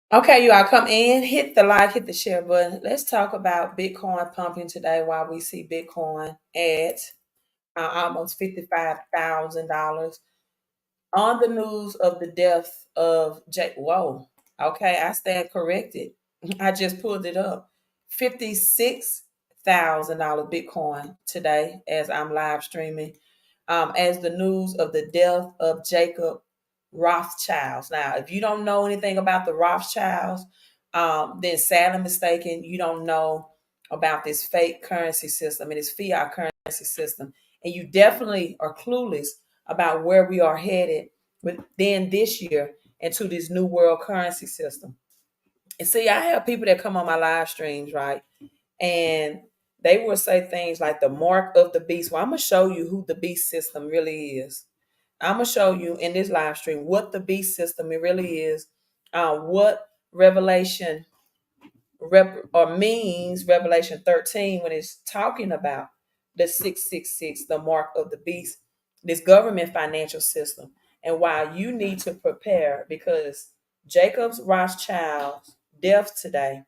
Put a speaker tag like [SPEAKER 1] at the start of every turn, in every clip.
[SPEAKER 1] Okay, you all come in, hit the like, hit the share button. Let's talk about Bitcoin pumping today while we see Bitcoin at almost $55,000 on the news of the death of Jake. Whoa. Okay, I stand corrected. I just pulled it up. $56,000 Bitcoin today as I'm live streaming. As the news of the death of Jacob Rothschilds. Now, if you don't know anything about the Rothschilds, then sadly mistaken, you don't know about this fake currency system and this fiat currency system. And you definitely are clueless about where we are headed within this year into this new world currency system. And see, I have people that come on my live streams, right? And they will say things like the mark of the beast. Well, I'm gonna show you who the beast system really is. I'm gonna show you in this live stream what the beast system it really is, what Revelation or means Revelation 13 when it's talking about the 666, the mark of the beast, this government financial system, and why you need to prepare because Jacob's Rothschild's death today.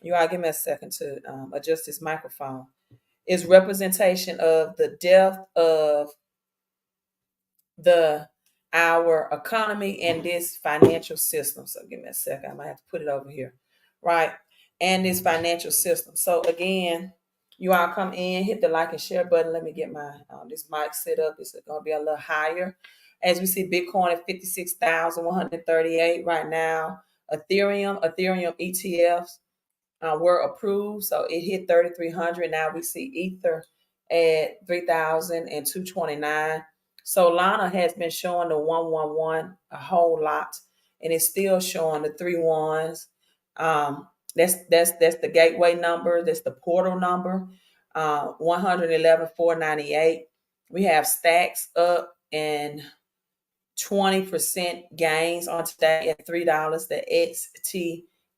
[SPEAKER 1] You all give me a second to adjust this microphone. Is representation of the death of the our economy and this financial system. So give me a second. I might have to put it over here. Right. And this financial system. So again, you all come in, hit the like and share button. Let me get my this mic set up. It's going to be a little higher. As we see, Bitcoin at 56,138 right now. Ethereum ETFs were approved. So it hit 3,300. Now we see Ether at 3,229. Solana has been showing the 111 a whole lot, and it's still showing the three ones. That's the gateway number. That's the portal number. 111,498. We have stacks up and 20% gains on today at $3. The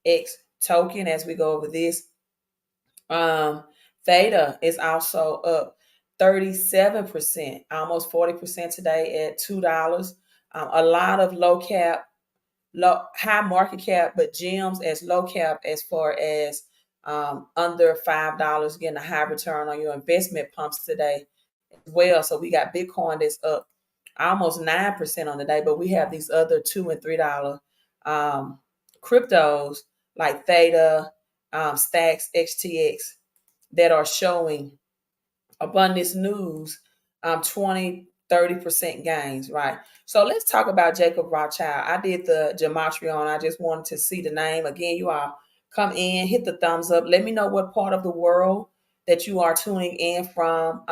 [SPEAKER 1] XTX token, as we go over this. Theta is also up 37%, almost 40% today at $2. A lot of high market cap, but gems as low cap as far as under $5, getting a high return on your investment pumps today as well. So we got Bitcoin that's up almost 9% on the day, but we have these other $2 and $3 cryptos like Theta, Stacks, XTX that are showing upon this news 20-30% gains, right? So let's talk about Jacob Rothschild. I did the gematria on. I just wanted to see the name. Again, you all come in, hit the thumbs up. Let me know what part of the world that you are tuning in from.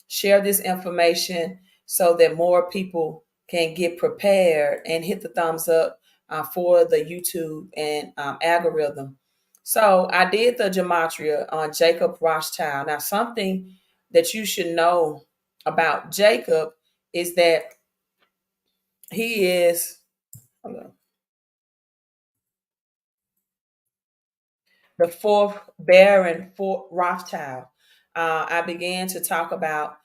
[SPEAKER 1] Share this information so that more people can get prepared and hit the thumbs up for the YouTube and algorithm. So I did the gematria on Jacob Rothschild. Now, something that you should know about Jacob is that he is the fourth Baron for Rothschild. I began to talk about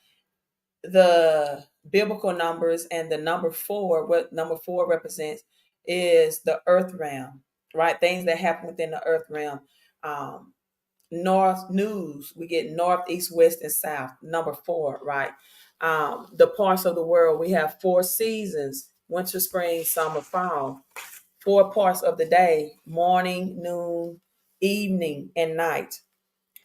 [SPEAKER 1] the biblical numbers and the number four. What number four represents is the earth realm, right? Things that happen within the earth realm. Um, North news, we get north, east, west, and south. Number four, right? The parts of the world, we have four seasons: winter, spring, summer, fall. Four parts of the day: morning, noon, evening, and night.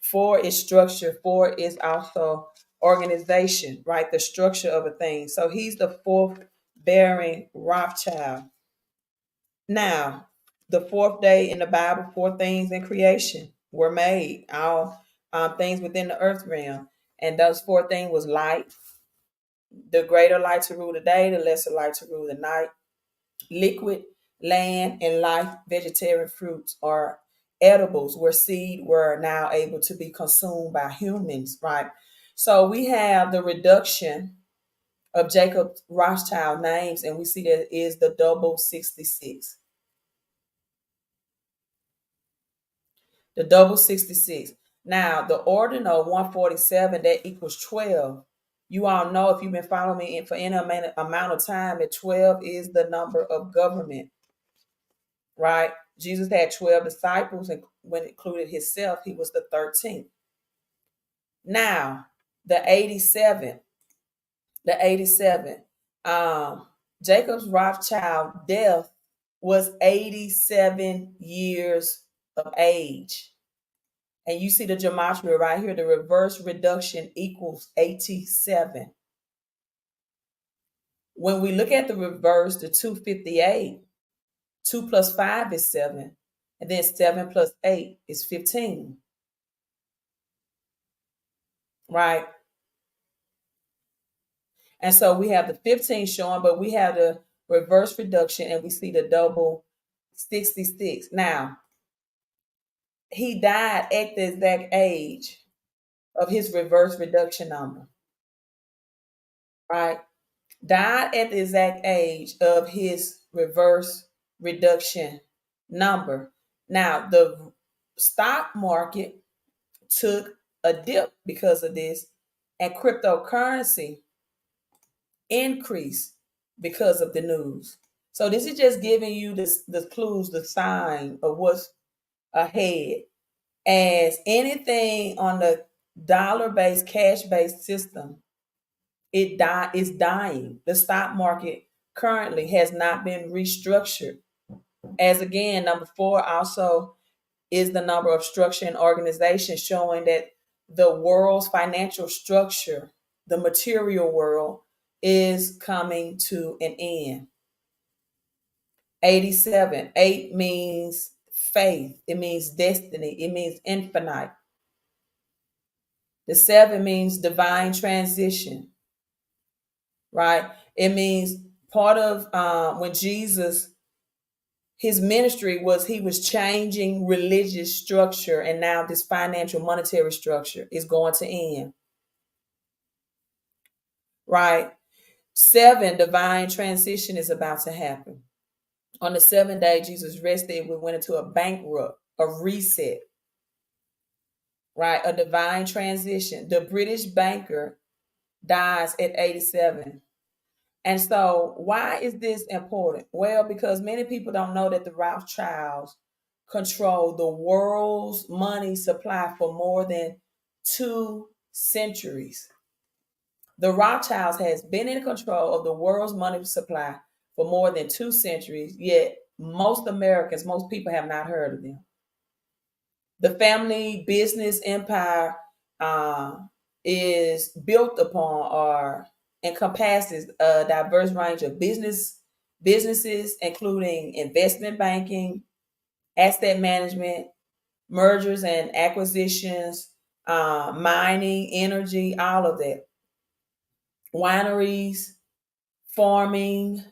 [SPEAKER 1] Four is structure. Four is also organization, right? The structure of a thing. So he's the fourth bearing Rothschild. Now, the fourth day in the Bible, four things in creation were made, all things within the earth realm. And those four things was light, the greater light to rule the day, the lesser light to rule the night, liquid, land, and life, vegetarian fruits or edibles where seed were now able to be consumed by humans, right? So we have the reduction of Jacob Rothschild names, and we see that is the double 66. The double 66. Now, the ordinal 147, that equals 12. You all know if you've been following me for any amount of time that 12 is the number of government, right? Jesus had 12 disciples, and when it included himself, he was the 13th. Now, the 87, the 87, um, Jacob's Rothschild death was 87 years of age. And you see the gematria right here, the reverse reduction equals 87. When we look at the reverse, the 258, 2 plus 5 is 7. And then 7 plus 8 is 15. Right? And so we have the 15 showing, but we have the reverse reduction and we see the double 66. Now, he died at the exact age of his reverse reduction number. Right? Died at the exact age of his reverse reduction number. Now, the stock market took a dip because of this, and cryptocurrency increased because of the news. So this is just giving you the clues, the sign of what's ahead. As anything on the dollar-based, cash-based system, is dying. The stock market currently has not been restructured. As again, number 4 also is the number of structure and organization, showing that the world's financial structure, the material world, is coming to an end. 87, 8 means faith, it means destiny, it means infinite. The 7 means divine transition, right? It means part of when Jesus, his ministry was he was changing religious structure, and now this financial monetary structure is going to end, right? 7, divine transition is about to happen. On the 7th day, Jesus rested. We went into a bankrupt, a reset, right? A divine transition. The British banker dies at 87. And so, why is this important? Well, because many people don't know that the Rothschilds control the world's money supply for more than 2 centuries. The Rothschilds has been in control of the world's money supply for more than 2 centuries, yet most Americans, most people have not heard of them. The family business empire uh, is built upon or encompasses a diverse range of businesses, including investment banking, asset management, mergers and acquisitions, mining, energy, all of that. Wineries, farming,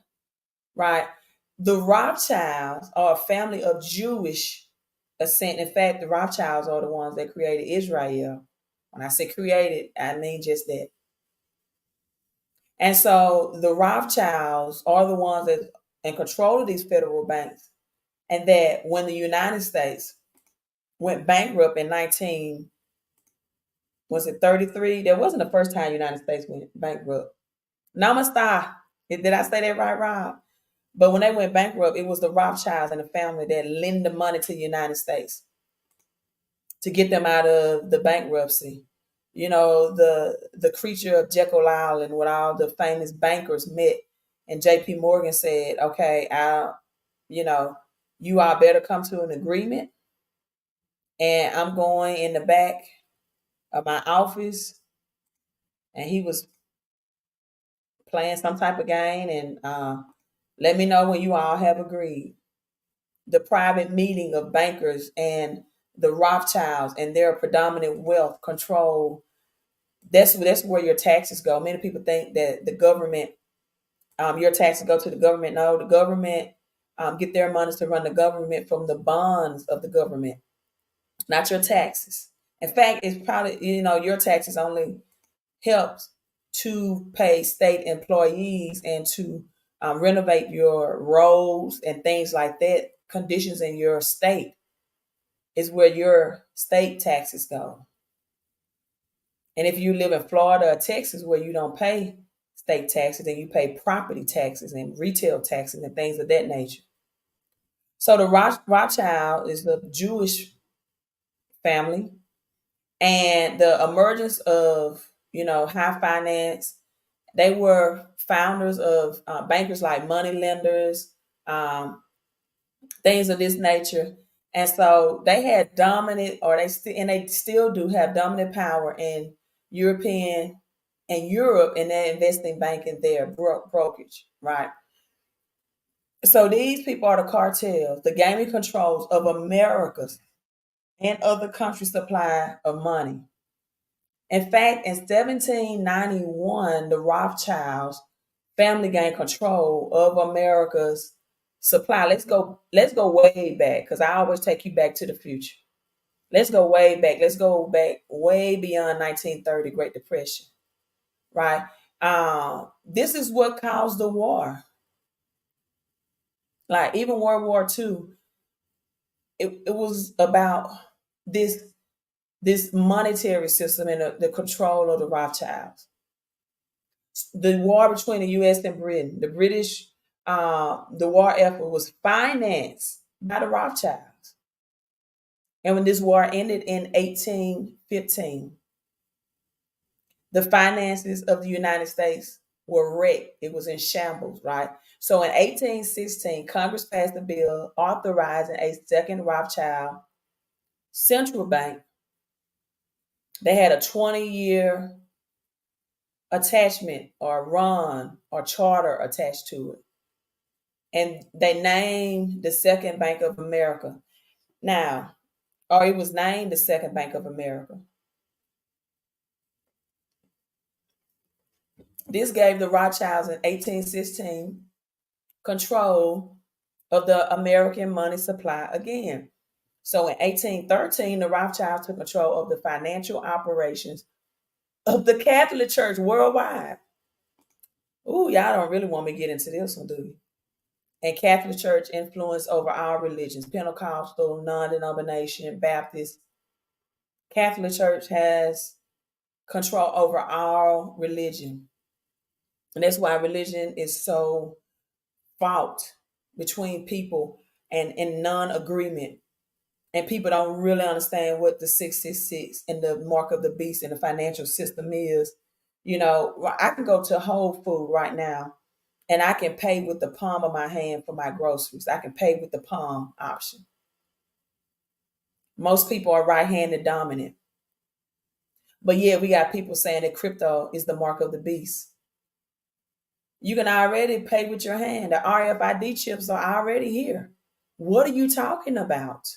[SPEAKER 1] right? The Rothschilds are a family of Jewish ascent. In fact, the Rothschilds are the ones that created Israel. When I say created, I mean just that. And so the Rothschilds are the ones that in control of these federal banks. And that when the United States went bankrupt in 19, was it 33? That wasn't the first time the United States went bankrupt. Namaste. Did I say that right, Rob? But when they went bankrupt, it was the Rothschilds and the family that lent the money to the United States to get them out of the bankruptcy. You know, the creature of Jekyll Island, when all the famous bankers met, and J.P. Morgan said, "Okay, you know, you all better come to an agreement, and I'm going in the back of my office." And he was playing some type of game, and let me know when you all have agreed. The private meeting of bankers and the Rothschilds and their predominant wealth control. That's where your taxes go. Many people think that the government, your taxes go to the government. No, the government get their money to run the government from the bonds of the government, not your taxes. In fact, it's probably your taxes only helps to pay state employees and to renovate your roads and things like that. Conditions in your state is where your state taxes go. And if you live in Florida or Texas where you don't pay state taxes and you pay property taxes and retail taxes and things of that nature. So the Rothschild is the Jewish family, and the emergence of high finance. They were founders of bankers like money lenders, um, things of this nature. And so they had dominant, or they still do have dominant power in European and Europe in their investing banking, their brokerage, right? So these people are the cartels, the gaming controls of America's and other countries' supply of money. In fact, in 1791, the Rothschilds family gained control of America's supply. Let's go way back, because I always take you back to the future. Let's go way back. Let's go back way beyond 1930, Great Depression, right? This is what caused the war. Like even World War II, it was about this this monetary system and the control of the Rothschilds. The war between the U.S. and Britain, the war effort was financed by the Rothschilds. And when this war ended in 1815, the finances of the United States were wrecked. It was in shambles, right? So in 1816, Congress passed a bill authorizing a second Rothschild central bank. They had a 20-year attachment or run or charter attached to it. And they named the Second Bank of America. Now, or it was named the Second Bank of America. This gave the Rothschilds in 1816 control of the American money supply again. So in 1813, the Rothschilds took control of the financial operations of the Catholic Church worldwide. Ooh, y'all don't really want me to get into this one, do you? And Catholic Church influence over all religions, Pentecostal, non-denomination, Baptist. Catholic Church has control over all religion. And that's why religion is so fought between people and in non-agreement. And people don't really understand what the 666 and the mark of the beast and the financial system is. I can go to Whole Food right now and I can pay with the palm of my hand for my groceries. I can pay with the palm option. Most people are right-handed dominant. But yeah, we got people saying that crypto is the mark of the beast. You can already pay with your hand. The RFID chips are already here. What are you talking about?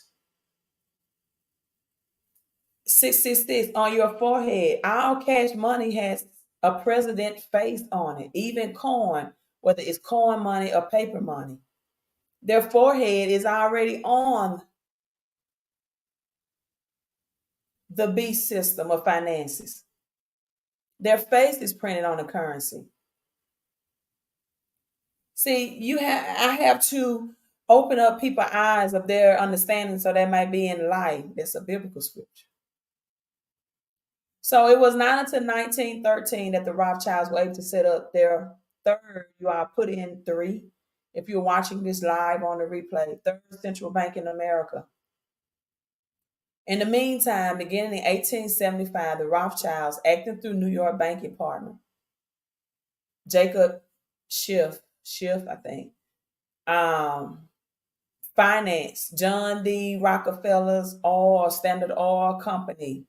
[SPEAKER 1] 666 on your forehead. All cash money has a president face on it. Even coin, whether it's coin money or paper money, their forehead is already on the beast system of finances. Their face is printed on the currency. See, I have to open up people's eyes of their understanding so they might be in light. That's a biblical scripture. So it was not until 1913 that the Rothschilds were able to set up their third, you all put in three, if you're watching this live on the replay, third central bank in America. In the meantime, beginning in 1875, the Rothschilds, acting through New York banking partner, Jacob Schiff, I think, um, finance John D. Rockefeller's oil, Standard Oil Company.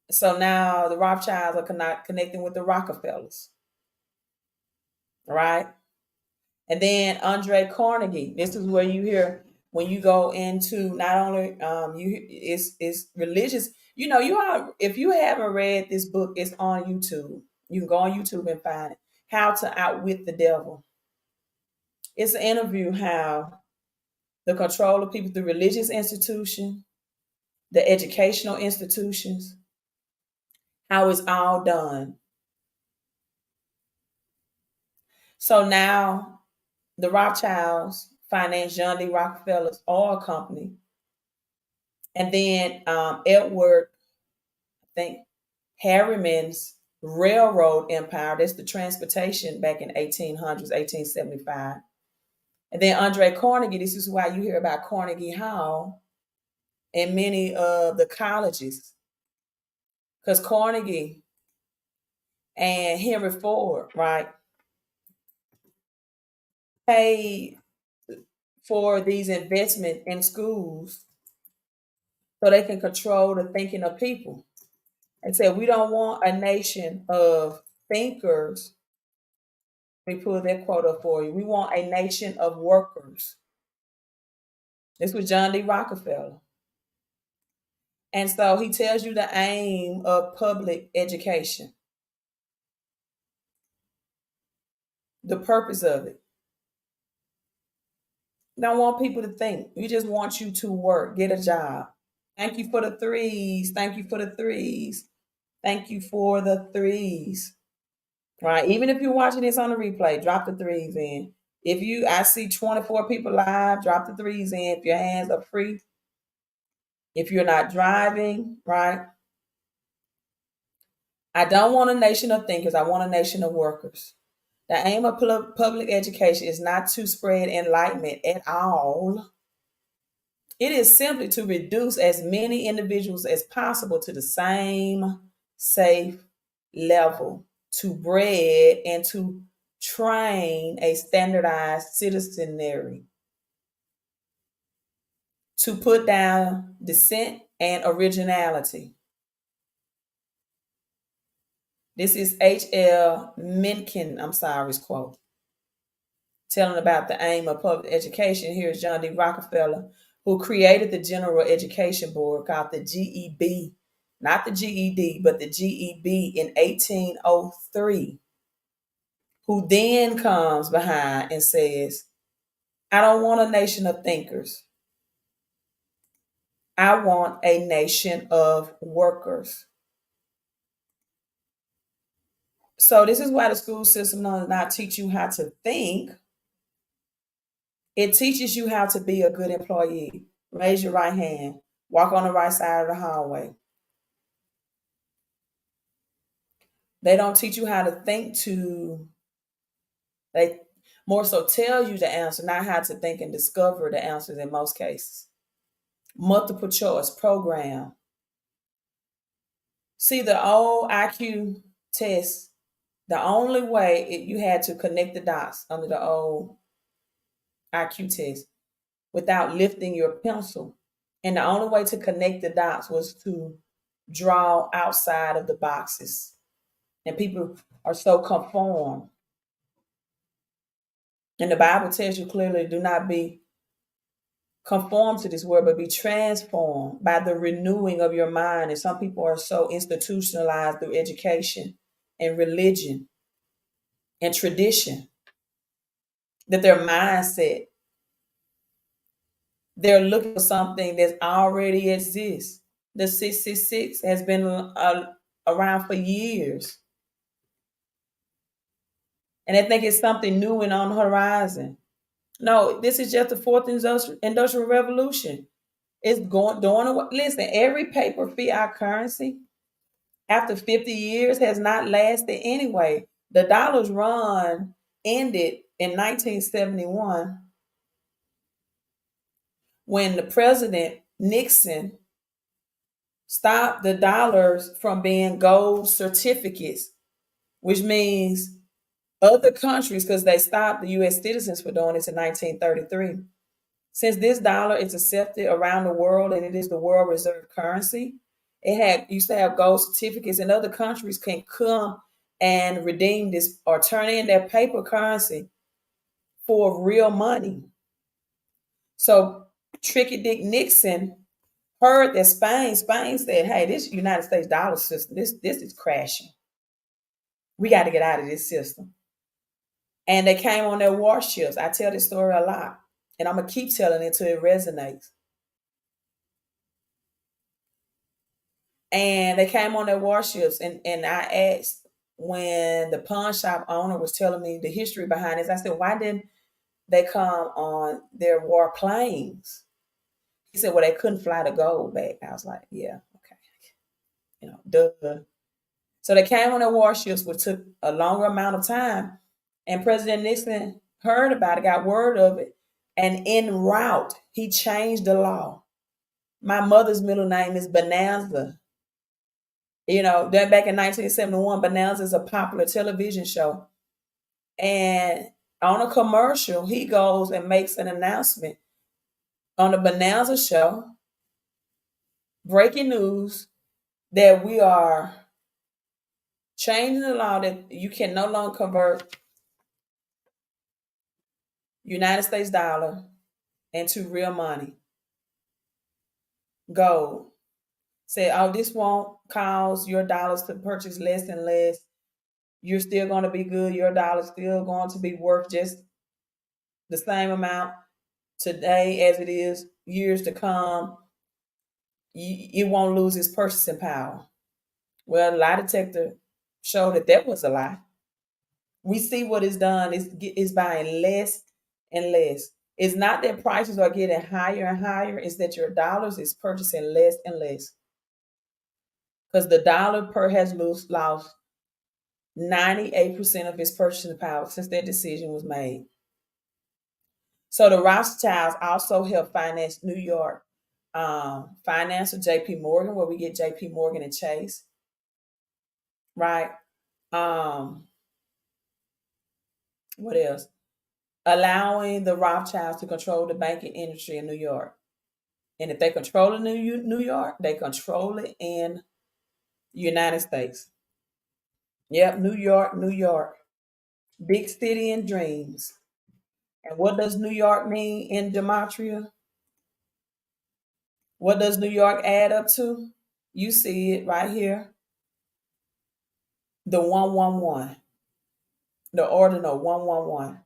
[SPEAKER 1] So now the Rothschilds are connecting with the Rockefellers, right? And then Andre Carnegie. This is where you hear when you go into not only it's religious. You are, if you haven't read this book, it's on YouTube. You can go on YouTube and find it. How to Outwit the Devil. It's an interview how the control of people through religious institution, the educational institutions, how it's all done. So now the Rothschilds finance John D. Rockefeller's oil company. And then Edward, I think, Harriman's railroad empire. That's the transportation back in 1800s, 1875. And then Andre Carnegie, this is why you hear about Carnegie Hall in many of the colleges, because Carnegie and Henry Ford, right, paid for these investment in schools so they can control the thinking of people. They said we don't want a nation of thinkers. Let me pull that quote up for you. We want a nation of workers. This was John D. Rockefeller. And so he tells you the aim of public education, the purpose of it. We don't want people to think. We just want you to work, get a job. Thank you for the threes. Thank you for the threes. Thank you for the threes. Right. Even if you're watching this on the replay, drop the threes in. If you, I see 24 people live, drop the threes in. If your hands are free, if you're not driving, right? I don't want a nation of thinkers. I want a nation of workers. The aim of public education is not to spread enlightenment at all. It is simply to reduce as many individuals as possible to the same safe level, to bred and to train a standardized citizenry, to put down dissent and originality. This is H.L. Mencken, I'm sorry, his quote, telling about the aim of public education. Here's John D. Rockefeller, who created the General Education Board called the GEB, not the GED, but the GEB in 1803, who then comes behind and says, I don't want a nation of thinkers. I want a nation of workers. So this is why the school system does not teach you how to think. It teaches you how to be a good employee. Raise your right hand. Walk on the right side of the hallway. They don't teach you how to think to, they more so tell you the answer, not how to think and discover the answers in most cases. Multiple choice program. See, the old IQ test, the only way you had to connect the dots under the old IQ test without lifting your pencil. And the only way to connect the dots was to draw outside of the boxes. And people are so conformed. And the Bible tells you clearly, do not be conformed to this world, but be transformed by the renewing of your mind. And some people are so institutionalized through education and religion and tradition that their mindset, they're looking for something that already exists. The 666 has been around for years. And they think it's something new and on the horizon. No, this is just the fourth industrial revolution. It's going away. Listen, every paper fiat currency after 50 years has not lasted anyway. The dollar's run ended in 1971 when the president Nixon stopped the dollars from being gold certificates, which means other countries, because they stopped the U.S. citizens for doing this in 1933. Since this dollar is accepted around the world and it is the world reserve currency, it had used to have gold certificates, and other countries can come and redeem this or turn in their paper currency for real money. So Tricky Dick Nixon heard that Spain said, hey, this United States dollar system, this is crashing. We got to get out of this system. And they came on their warships. I tell this story a lot, and I'm going to keep telling it until it resonates. And they came on their warships, and I asked, when the pawn shop owner was telling me the history behind this, I said, why didn't they come on their war planes? He said, well, they couldn't fly the gold back. I was like, yeah, okay. Duh. So they came on their warships, which took a longer amount of time. And President Nixon heard about it, got word of it, And en route, he changed the law. My mother's middle name is Bonanza. You know, that back in 1971, Bonanza is a popular television show. And on a commercial, he goes and makes an announcement on the Bonanza show, breaking news that we are changing the law that you can no longer convert United States dollar into real money, gold. Say, oh, this won't cause your dollars to purchase less and less. You're still going to be good. Your dollar's still going to be worth just the same amount today as it is years to come. You won't lose its purchasing power. Well, lie detector showed that that was a lie. We see what it's done. It's buying less and less. It's not that prices are getting higher and higher. It's that your dollars is purchasing less and less. Because the dollar per has lost 98% of its purchasing power since that decision was made. So the Rothschilds also help finance New York, finance with JP Morgan, where we get JP Morgan and Chase, right? Um, what else? Allowing the Rothschilds to control the banking industry in New York. And if they control it in New York, they control it in the United States. Yep, New York, New York. Big city and dreams. And what does New York mean in gematria? What does New York add up to? You see it right here. The 111. The ordinal 111.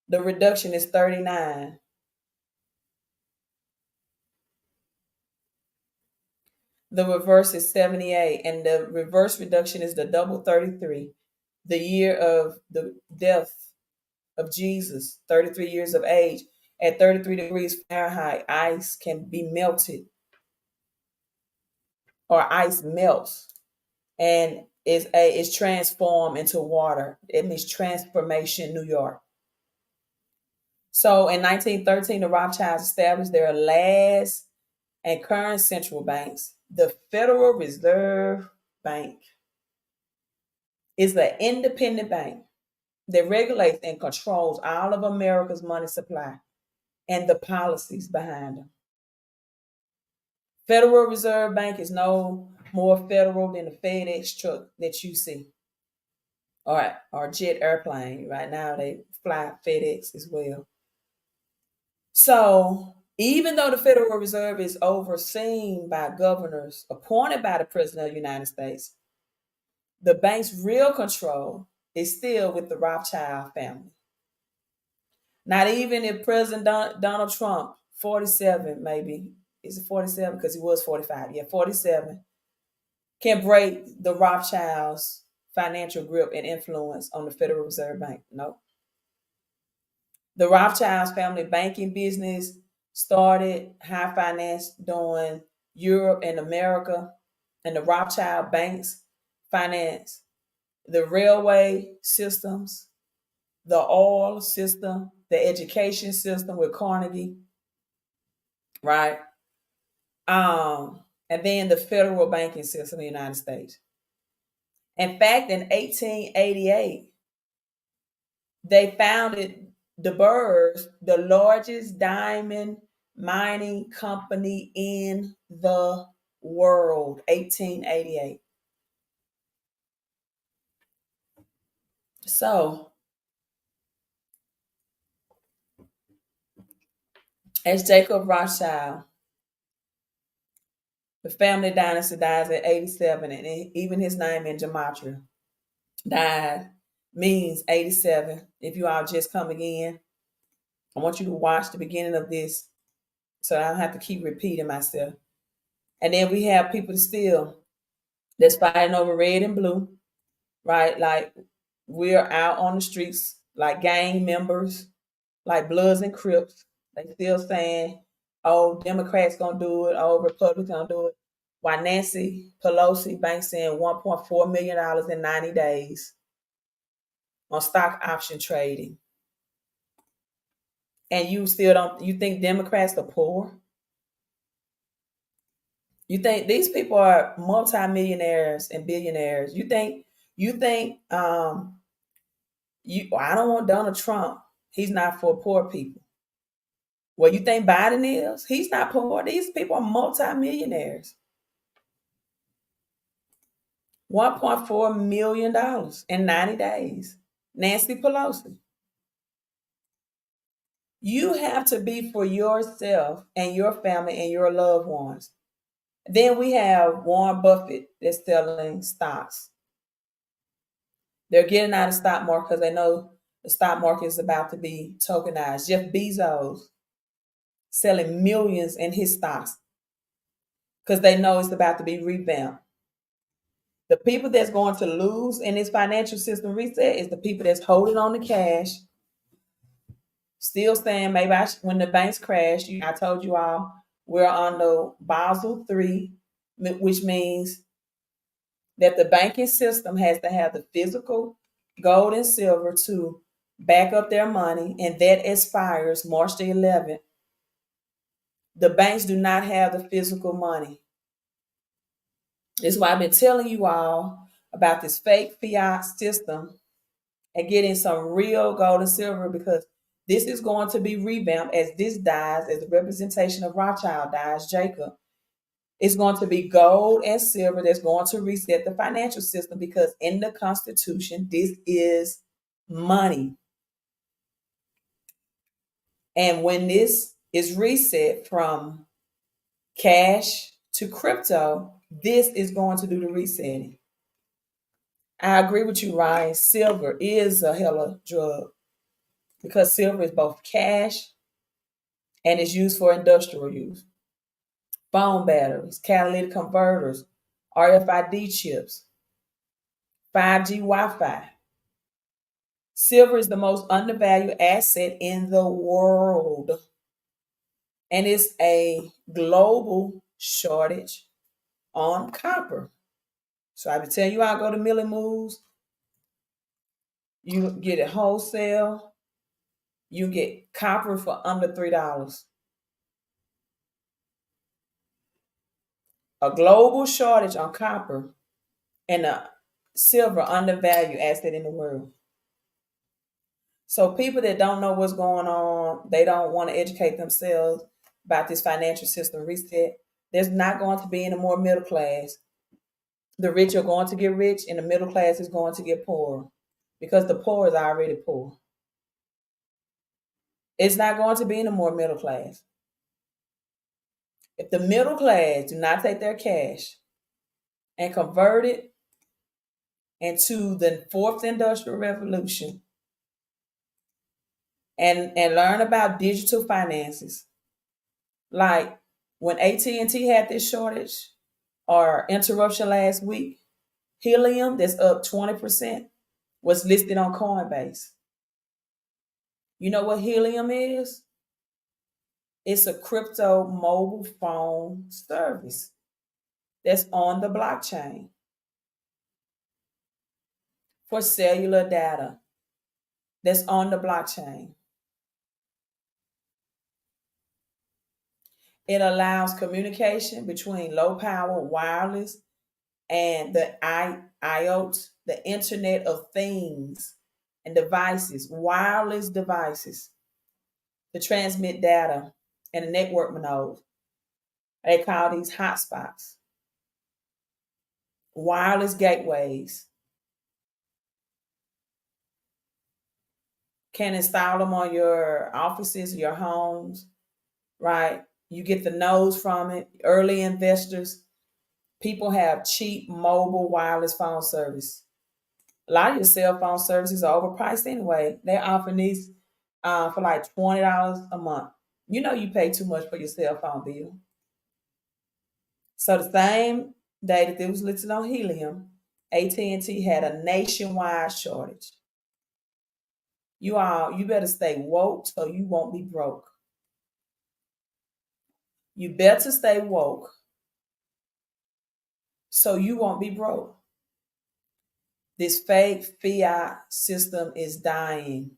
[SPEAKER 1] The reduction is 39. The reverse is 78. And the reverse reduction is the double 33. The year of the death of Jesus, 33 years of age. At 33 degrees Fahrenheit, ice can be melted, or ice melts and is transformed into water. It means transformation, New York. So in 1913, the Rothschilds established their last and current central banks. The Federal Reserve Bank is an independent bank that regulates and controls all of America's money supply and the policies behind them. Federal Reserve Bank is no more federal than the FedEx truck that you see, or jet airplane. Right now, they fly FedEx as well. So, even though the Federal Reserve is overseen by governors appointed by the President of the United States, the bank's real control is still with the Rothschild family. Not even if President Donald Trump, 47 maybe, is it 47? Because he was 45. Yeah, 47, can break the Rothschilds' financial grip and influence on the Federal Reserve Bank. No. The Rothschilds family banking business started high finance during Europe and America, and the Rothschild banks finance the railway systems, the oil system, the education system with Carnegie, right? And then the federal banking system in the United States. In fact, in 1888, they founded the Burrs, the largest diamond mining company in the world. 1888. So, as Jacob Rothschild, the family dynasty dies at 87, and even his name in gematria, died, means 87. If you all just coming in, I want you to watch the beginning of this so I don't have to keep repeating myself. And then we have people still that's fighting over red and blue, right? Like, we're out on the streets like gang members, like Bloods and Crips. They still saying, oh, Democrats gonna do it, oh, Republicans gonna do it. Why Nancy Pelosi banks in $1.4 million in 90 days on stock option trading. And you still don't, you think Democrats are poor? You think these people are multimillionaires and billionaires? You think I don't want Donald Trump. He's not for poor people. Well, you think Biden is? He's not poor. These people are multimillionaires. $1.4 million in 90 days. Nancy Pelosi. You have to be for yourself and your family and your loved ones. Then we have Warren Buffett that's selling stocks. They're getting out of the stock market because they know the stock market is about to be tokenized. Jeff Bezos selling millions in his stocks because they know it's about to be revamped. The people that's going to lose in this financial system reset is the people that's holding on to cash, still saying maybe when the banks crash. I told you all we're under Basel III, which means that the banking system has to have the physical gold and silver to back up their money, and that expires March the 11th. The banks do not have the physical money. This is why I've been telling you all about this fake fiat system and getting some real gold and silver, because this is going to be revamped as this dies, as the representation of Rothschild dies, Jacob. It's going to be gold and silver that's going to reset the financial system, because in the Constitution, this is money. And when this is reset from cash to crypto, this is going to do the resetting. I agree with you, Ryan. Silver is a hella drug because silver is both cash and is used for industrial use. Phone batteries, catalytic converters, RFID chips, 5G Wi Fi. Silver is the most undervalued asset in the world, and it's a global shortage on copper. So I would tell you, I'll go to Millie Moves. You get it wholesale. You get copper for under $3. A global shortage on copper and a silver undervalued asset in the world. So people that don't know what's going on, they don't want to educate themselves about this financial system reset. There's not going to be any more middle class. The rich are going to get rich and the middle class is going to get poorer, because the poor is already poor. It's not going to be any more middle class. If the middle class do not take their cash and convert it into the fourth industrial revolution, and learn about digital finances, like when AT&T had this shortage or interruption last week, helium that's up 20% was listed on Coinbase. You know what helium is? It's a crypto mobile phone service that's on the blockchain for cellular data that's on the blockchain. It allows communication between low power wireless and the IoT, the Internet of Things and devices, wireless devices to transmit data and the network nodes. They call these hotspots, wireless gateways. Can install them on your offices, your homes, right? You get the nodes from it. Early investors, people have cheap mobile wireless phone service. A lot of your cell phone services are overpriced anyway. They're offering these for like $20 a month. You know you pay too much for your cell phone bill. So the same day that it was listed on helium, AT&T had a nationwide shortage. You better stay woke so you won't be broke. You better stay woke so you won't be broke. This fake fiat system is dying.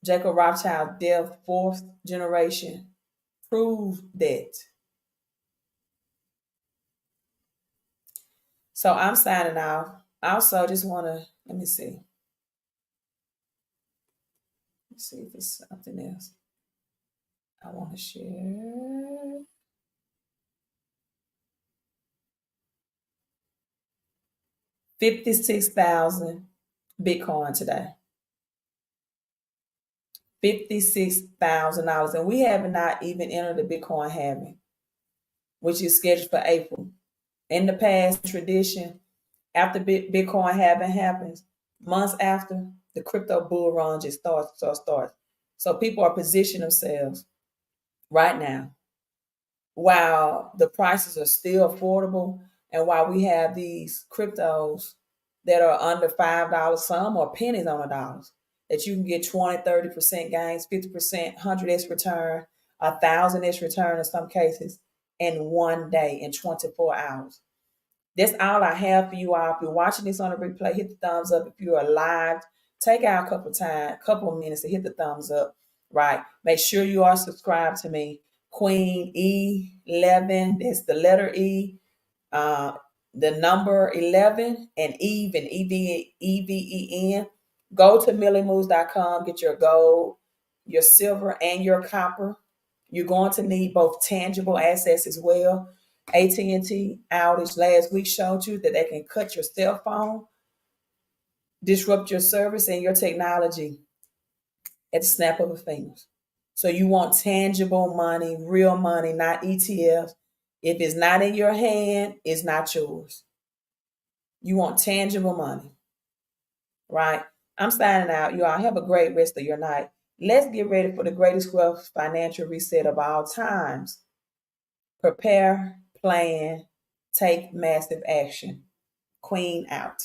[SPEAKER 1] Jacob Rothschild death, fourth generation, proved that. So I'm signing off. I also just want to, let me see. Let's see if it's something else I want to share. 56,000 Bitcoin today. $56,000. And we have not even entered the Bitcoin halving, which is scheduled for April. In the past, tradition, after Bitcoin halving happens, months after, the crypto bull run just starts. So people are positioning themselves right now while the prices are still affordable and while we have these cryptos that are under $5, some are pennies on the dollars, that you can get 20, 30% gains, 50%, 100x return, 1,000x return in some cases in one day, in 24 hours. That's all I have for you all. If you're watching this on a replay, hit the thumbs up. If you are live, take out a couple of minutes to hit the thumbs up. Right. Make sure you are subscribed to me. Queen E11. That's the letter E. Uh, the number 11 and Eve and EVEN. Go to millimoves.com. Get your gold, your silver, and your copper. You're going to need both tangible assets as well. AT&T outage last week showed you that they can cut your cell phone, disrupt your service and your technology at the snap of a finger. So you want tangible money, real money, not ETFs. If it's not in your hand, it's not yours. You want tangible money, right? I'm signing out. You all have a great rest of your night. Let's get ready for the greatest wealth financial reset of all times. Prepare, plan, take massive action. Queen out.